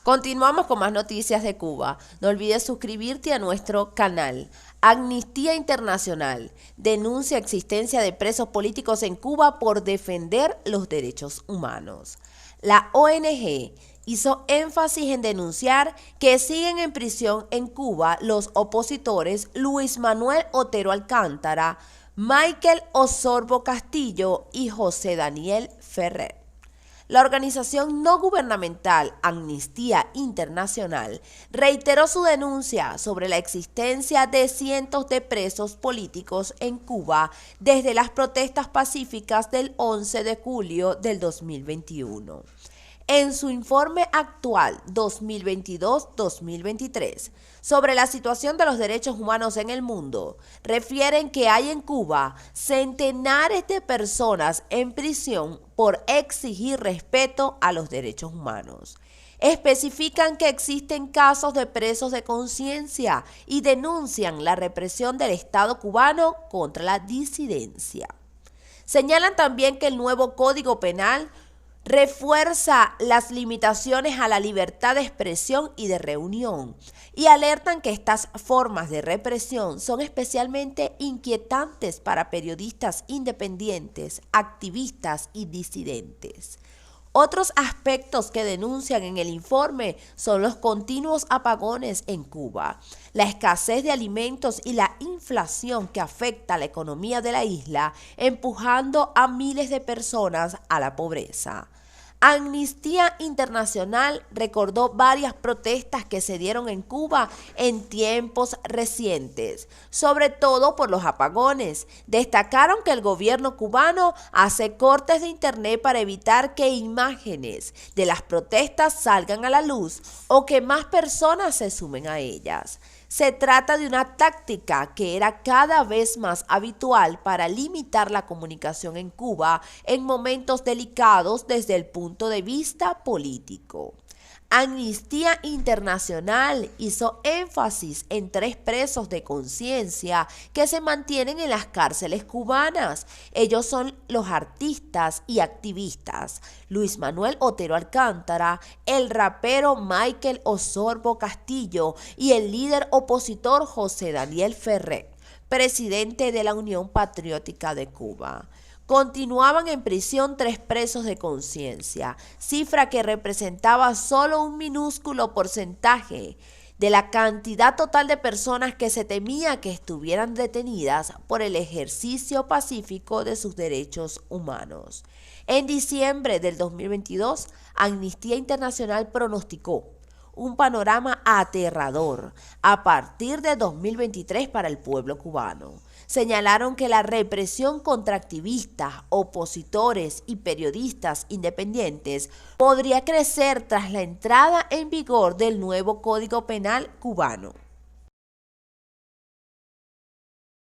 Continuamos con más noticias de Cuba. No olvides suscribirte a nuestro canal. Amnistía Internacional denuncia existencia de presos políticos en Cuba por defender los derechos humanos. La ONG hizo énfasis en denunciar que siguen en prisión en Cuba los opositores Luis Manuel Otero Alcántara, Michael Osorbo Castillo y José Daniel Ferrer. La organización no gubernamental Amnistía Internacional reiteró su denuncia sobre la existencia de cientos de presos políticos en Cuba desde las protestas pacíficas del 11 de julio del 2021. En su informe actual 2022-2023 sobre la situación de los derechos humanos en el mundo, refieren que hay en Cuba centenares de personas en prisión por exigir respeto a los derechos humanos. Especifican que existen casos de presos de conciencia y denuncian la represión del Estado cubano contra la disidencia. Señalan también que el nuevo Código Penal refuerza las limitaciones a la libertad de expresión y de reunión y alertan que estas formas de represión son especialmente inquietantes para periodistas independientes, activistas y disidentes. Otros aspectos que denuncian en el informe son los continuos apagones en Cuba, la escasez de alimentos y la inflación que afecta a la economía de la isla, empujando a miles de personas a la pobreza. Amnistía Internacional recordó varias protestas que se dieron en Cuba en tiempos recientes, sobre todo por los apagones. Destacaron que el gobierno cubano hace cortes de internet para evitar que imágenes de las protestas salgan a la luz o que más personas se sumen a ellas. Se trata de una táctica que era cada vez más habitual para limitar la comunicación en Cuba en momentos delicados desde el punto de vista político. Amnistía Internacional hizo énfasis en 3 presos de conciencia que se mantienen en las cárceles cubanas. Ellos son los artistas y activistas Luis Manuel Otero Alcántara, el rapero Michael Osorbo Castillo y el líder opositor José Daniel Ferrer, presidente de la Unión Patriótica de Cuba. Continuaban en prisión 3 presos de conciencia, cifra que representaba solo un minúsculo porcentaje de la cantidad total de personas que se temía que estuvieran detenidas por el ejercicio pacífico de sus derechos humanos. En diciembre del 2022, Amnistía Internacional pronosticó un panorama aterrador a partir de 2023 para el pueblo cubano. Señalaron que la represión contra activistas, opositores y periodistas independientes podría crecer tras la entrada en vigor del nuevo Código Penal cubano.